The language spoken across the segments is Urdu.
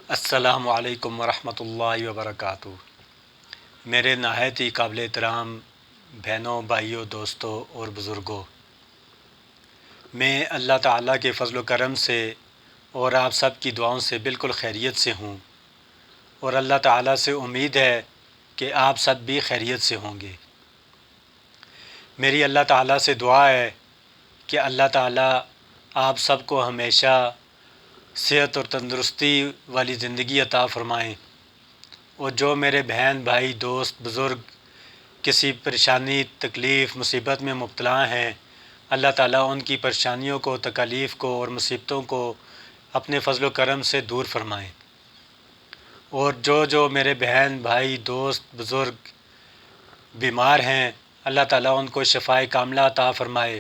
السلام علیکم ورحمۃ اللہ وبرکاتہ۔ میرے نہایت ہی قابل احترام بہنوں، بھائیوں، دوستوں اور بزرگوں، میں اللہ تعالیٰ کے فضل و کرم سے اور آپ سب کی دعاؤں سے بالکل خیریت سے ہوں، اور اللہ تعالیٰ سے امید ہے کہ آپ سب بھی خیریت سے ہوں گے۔ میری اللہ تعالیٰ سے دعا ہے کہ اللہ تعالیٰ آپ سب کو ہمیشہ صحت اور تندرستی والی زندگی عطا فرمائیں، اور جو میرے بہن بھائی دوست بزرگ کسی پریشانی تکلیف مصیبت میں مبتلا ہیں، اللہ تعالیٰ ان کی پریشانیوں کو تکالیف کو اور مصیبتوں کو اپنے فضل و کرم سے دور فرمائیں، اور جو میرے بہن بھائی دوست بزرگ بیمار ہیں، اللہ تعالیٰ ان کو شفائے کاملہ عطا فرمائے،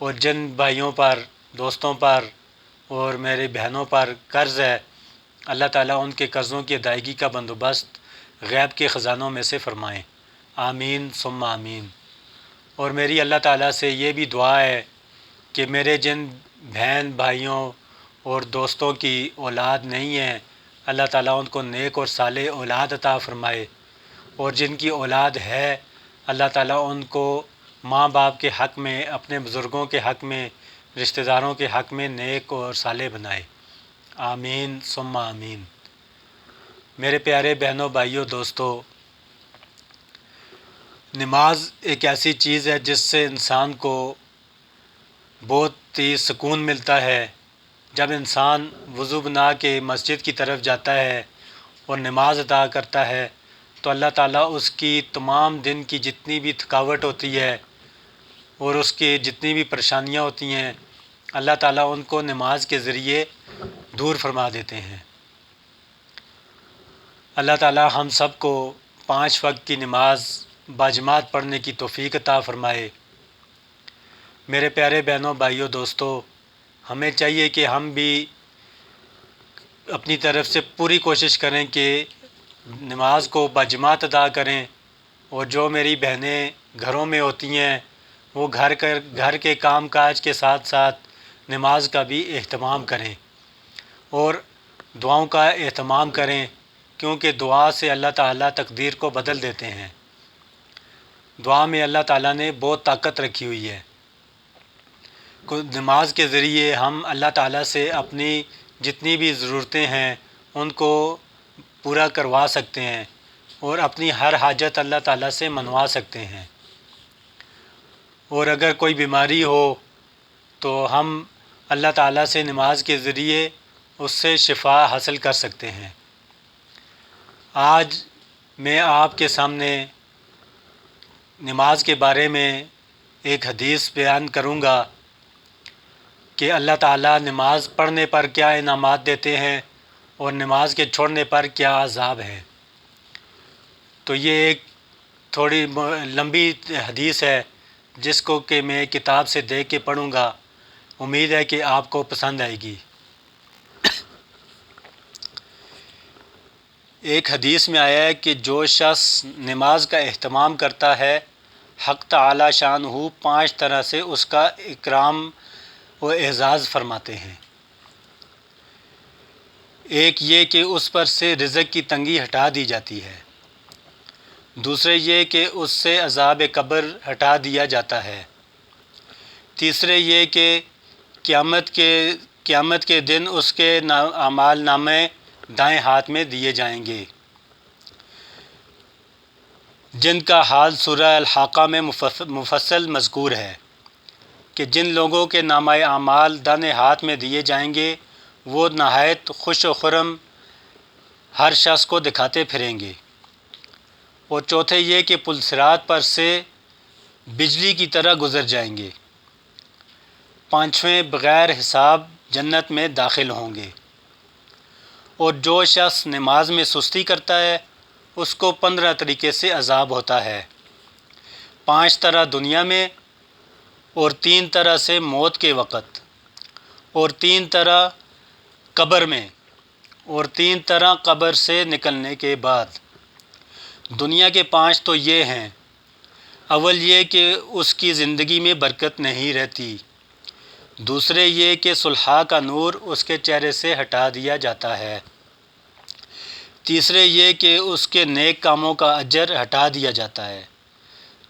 اور جن بھائیوں پر دوستوں پر اور میری بہنوں پر قرض ہے، اللہ تعالیٰ ان کے قرضوں کی ادائیگی کا بندوبست غیب کے خزانوں میں سے فرمائیں، آمین ثم آمین۔ اور میری اللہ تعالیٰ سے یہ بھی دعا ہے کہ میرے جن بہن بھائیوں اور دوستوں کی اولاد نہیں ہیں، اللہ تعالیٰ ان کو نیک اور صالح اولاد عطا فرمائے، اور جن کی اولاد ہے، اللہ تعالیٰ ان کو ماں باپ کے حق میں، اپنے بزرگوں کے حق میں، رشتہ داروں کے حق میں نیک اور صالح بنائے، آمین ثم آمین۔ میرے پیارے بہنوں بھائیوں دوستوں، نماز ایک ایسی چیز ہے جس سے انسان کو بہت ہی سکون ملتا ہے۔ جب انسان وضو بنا کے مسجد کی طرف جاتا ہے اور نماز ادا کرتا ہے تو اللہ تعالیٰ اس کی تمام دن کی جتنی بھی تھکاوٹ ہوتی ہے اور اس کی جتنی بھی پریشانیاں ہوتی ہیں، اللہ تعالیٰ ان کو نماز کے ذریعے دور فرما دیتے ہیں۔ اللہ تعالیٰ ہم سب کو 5 وقت کی نماز باجماعت پڑھنے کی توفیق عطا فرمائے۔ میرے پیارے بہنوں بھائیوں دوستوں، ہمیں چاہیے کہ ہم بھی اپنی طرف سے پوری کوشش کریں کہ نماز کو باجماعت ادا کریں، اور جو میری بہنیں گھروں میں ہوتی ہیں وہ گھر کے کام کاج کے ساتھ ساتھ نماز کا بھی اہتمام کریں اور دعاؤں کا اہتمام کریں، کیونکہ دعا سے اللہ تعالیٰ تقدیر کو بدل دیتے ہیں۔ دعا میں اللہ تعالیٰ نے بہت طاقت رکھی ہوئی ہے۔ نماز کے ذریعے ہم اللہ تعالیٰ سے اپنی جتنی بھی ضرورتیں ہیں ان کو پورا کروا سکتے ہیں، اور اپنی ہر حاجت اللہ تعالیٰ سے منوا سکتے ہیں، اور اگر کوئی بیماری ہو تو ہم اللہ تعالیٰ سے نماز کے ذریعے اس سے شفا حاصل کر سکتے ہیں۔ آج میں آپ کے سامنے نماز کے بارے میں ایک حدیث بیان کروں گا کہ اللہ تعالیٰ نماز پڑھنے پر کیا انعامات دیتے ہیں اور نماز کے چھوڑنے پر کیا عذاب ہے۔ تو یہ ایک تھوڑی لمبی حدیث ہے جس کو کہ میں کتاب سے دیکھ کے پڑھوں گا، امید ہے کہ آپ کو پسند آئے گی۔ ایک حدیث میں آیا ہے کہ جو شخص نماز کا اہتمام کرتا ہے، حق تعالی شانہ 5 طرح سے اس کا اکرام و اعزاز فرماتے ہیں۔ ایک یہ کہ اس پر سے رزق کی تنگی ہٹا دی جاتی ہے، دوسرے یہ کہ اس سے عذاب قبر ہٹا دیا جاتا ہے، تیسرے یہ کہ قیامت کے دن اس کے اعمال نامے دائیں ہاتھ میں دیے جائیں گے، جن کا حال سورہ الحاقہ میں مفصل مذکور ہے کہ جن لوگوں کے نامہ اعمال دائیں ہاتھ میں دیے جائیں گے وہ نہایت خوش و خرم ہر شخص کو دکھاتے پھریں گے، اور چوتھے یہ کہ پل صراط پر سے بجلی کی طرح گزر جائیں گے، پانچویں بغیر حساب جنت میں داخل ہوں گے، اور جو شخص نماز میں سستی کرتا ہے اس کو 15 طریقے سے عذاب ہوتا ہے، 5 طرح دنیا میں، اور 3 طرح سے موت کے وقت، اور 3 طرح قبر میں، اور 3 طرح قبر سے نکلنے کے بعد۔ دنیا کے 5 تو یہ ہیں، اول یہ کہ اس کی زندگی میں برکت نہیں رہتی، دوسرے یہ کہ صلحاء کا نور اس کے چہرے سے ہٹا دیا جاتا ہے، تیسرے یہ کہ اس کے نیک کاموں کا اجر ہٹا دیا جاتا ہے۔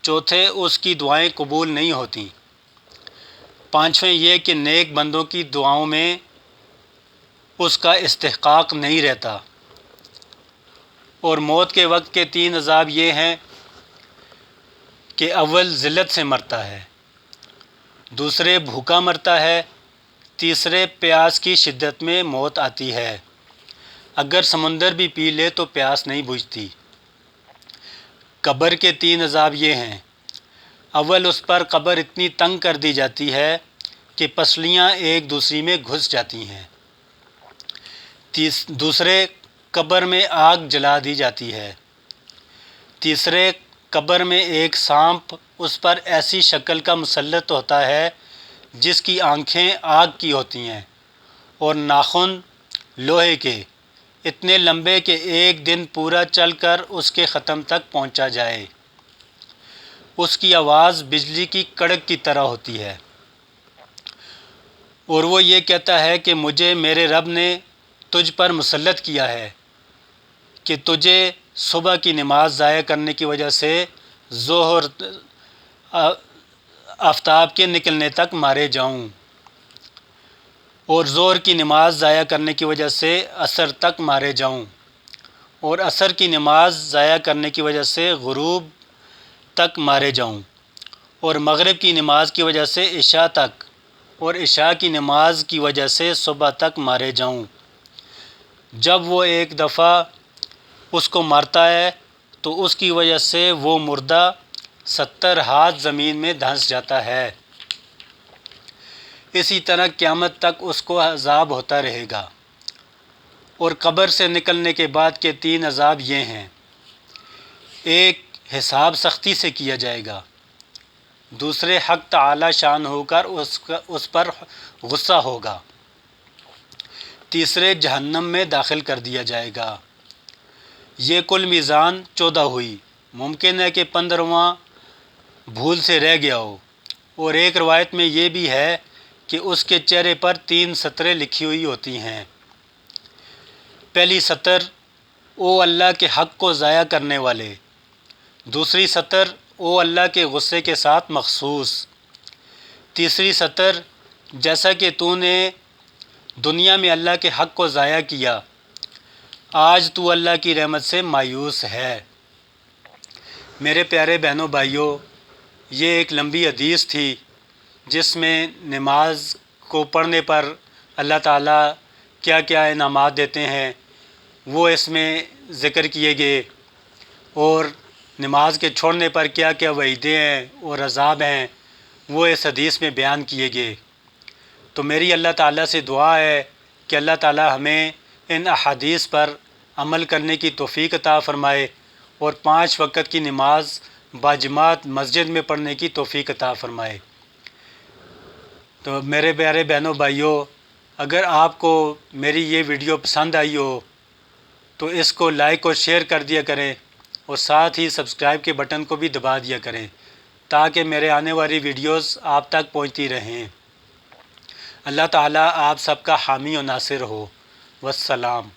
چوتھے اس کی دعائیں قبول نہیں ہوتیں۔ پانچویں یہ کہ نیک بندوں کی دعاؤں میں اس کا استحقاق نہیں رہتا۔ اور موت کے وقت کے 3 عذاب یہ ہیں کہ اول ذلت سے مرتا ہے، دوسرے بھوکا مرتا ہے، تیسرے پیاس کی شدت میں موت آتی ہے۔ اگر سمندر بھی پی لے تو پیاس نہیں بجھتی۔ قبر کے 3 عذاب یہ ہیں، اول اس پر قبر اتنی تنگ کر دی جاتی ہے کہ پسلیاں ایک دوسری میں گھس جاتی ہیں۔ دوسرے قبر میں آگ جلا دی جاتی ہے۔ تیسرے قبر میں ایک سانپ اس پر ایسی شکل کا مسلط ہوتا ہے جس کی آنکھیں آگ کی ہوتی ہیں اور ناخن لوہے کے، اتنے لمبے کہ ایک دن پورا چل کر اس کے ختم تک پہنچا جائے۔ اس کی آواز بجلی کی کڑک کی طرح ہوتی ہے، اور وہ یہ کہتا ہے کہ مجھے میرے رب نے تجھ پر مسلط کیا ہے کہ تجھے صبح کی نماز ضائع کرنے کی وجہ سے ظہر آفتاب کے نکلنے تک مارے جاؤں، اور ظہر کی نماز ضائع کرنے کی وجہ سے عصر تک مارے جاؤں، اور عصر کی نماز ضائع کرنے کی وجہ سے غروب تک مارے جاؤں، اور مغرب کی نماز کی وجہ سے عشاء تک، اور عشاء کی نماز کی وجہ سے صبح تک مارے جاؤں۔ جب وہ ایک دفعہ اس کو مارتا ہے تو اس کی وجہ سے وہ مردہ 70 ہاتھ زمین میں دھنس جاتا ہے۔ اسی طرح قیامت تک اس کو عذاب ہوتا رہے گا۔ اور قبر سے نکلنے کے بعد کے 3 عذاب یہ ہیں، ایک حساب سختی سے کیا جائے گا، دوسرے حق تعالی شان ہو کر اس پر غصہ ہوگا، تیسرے جہنم میں داخل کر دیا جائے گا۔ یہ کل میزان 14 ہوئی، ممکن ہے کہ 15واں بھول سے رہ گیا ہو، اور ایک روایت میں یہ بھی ہے کہ اس کے چہرے پر 3 سطریں لکھی ہوئی ہوتی ہیں۔ پہلی سطر، او اللہ کے حق کو ضائع کرنے والے، دوسری سطر، او اللہ کے غصے کے ساتھ مخصوص، تیسری سطر، جیسا کہ تو نے دنیا میں اللہ کے حق کو ضائع کیا، آج تو اللہ کی رحمت سے مایوس ہے۔ میرے پیارے بہنوں بھائیوں، یہ ایک لمبی حدیث تھی جس میں نماز کو پڑھنے پر اللہ تعالیٰ کیا کیا انعامات دیتے ہیں وہ اس میں ذکر کیے گئے، اور نماز کے چھوڑنے پر کیا کیا وعیدیں ہیں اور عذاب ہیں وہ اس حدیث میں بیان کیے گئے۔ تو میری اللہ تعالیٰ سے دعا ہے کہ اللہ تعالیٰ ہمیں ان احادیث پر عمل کرنے کی توفیق عطا فرمائے، اور 5 وقت کی نماز باجماعت مسجد میں پڑھنے کی توفیق عطا فرمائے۔ تو میرے پیارے بہنوں بھائیوں، اگر آپ کو میری یہ ویڈیو پسند آئی ہو تو اس کو لائک اور شیئر کر دیا کریں، اور ساتھ ہی سبسکرائب کے بٹن کو بھی دبا دیا کریں تاکہ میرے آنے والی ویڈیوز آپ تک پہنچتی رہیں۔ اللہ تعالیٰ آپ سب کا حامی و ناصر ہو۔ والسلام۔